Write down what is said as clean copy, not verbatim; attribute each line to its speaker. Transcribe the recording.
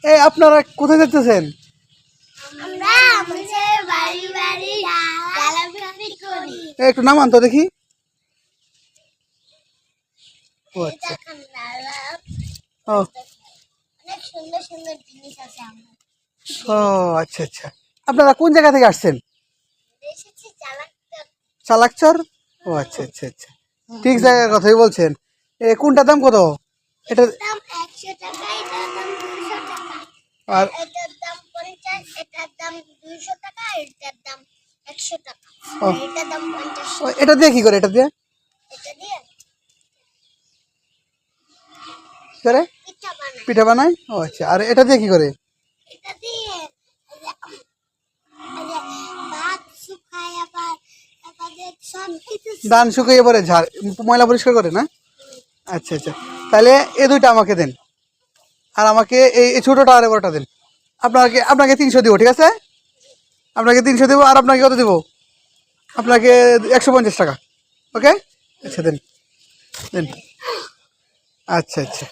Speaker 1: এই আপনারা কোথায় যেতেছেন?
Speaker 2: আমরা আমাদের বাড়ি বাড়ি ডালা বিক্রি করি।
Speaker 1: একটু নামান তো দেখি। ও আচ্ছা।
Speaker 2: দেখেন ডালা,
Speaker 1: ও
Speaker 2: অনেক সুন্দর সুন্দর জিনিস আছে আমার।
Speaker 1: ও আচ্ছা আচ্ছা। আপনারা কোন জায়গা থেকে আসছেন?
Speaker 2: এসেছি চালাকটা।
Speaker 1: চালাকচর। ও আচ্ছা আচ্ছা আচ্ছা, ঠিক জায়গার কথাই বলছেন। কোনটার দাম কত? এটা
Speaker 2: দাম 100 টাকা, এটার দাম 200 টাকা।
Speaker 1: আর
Speaker 2: এটার দাম 50, এটার দাম 200 টাকা, এটার দাম 100 টাকা।
Speaker 1: ও,
Speaker 2: এটার দাম 50
Speaker 1: ও,
Speaker 2: টাকা।
Speaker 1: এটা দিয়ে কি করে? এটা দিয়ে
Speaker 2: এটা দিয়ে
Speaker 1: কি করে?
Speaker 2: পিঠা বানাই।
Speaker 1: পিঠা বানায়। ও আচ্ছা, আর এটা দিয়ে কি করে?
Speaker 2: এটা দিয়ে এই যে ভাত শুকায়, আবার সব কিছু
Speaker 1: ধান শুকিয়ে পরে ঝাড় ময়লা পরিষ্কার করে না? আচ্ছা আচ্ছা, তাহলে এই দুইটা আমাকে দেন, আর আমাকে এই ছোটোটা আর বড়টা দেন। আপনাকে 300 দিব, ঠিক আছে? আপনাকে 300 দেবো, আর আপনাকে কত দেবো? আপনাকে 150 টাকা। ওকে, আচ্ছা দেন দেন। আচ্ছা আচ্ছা।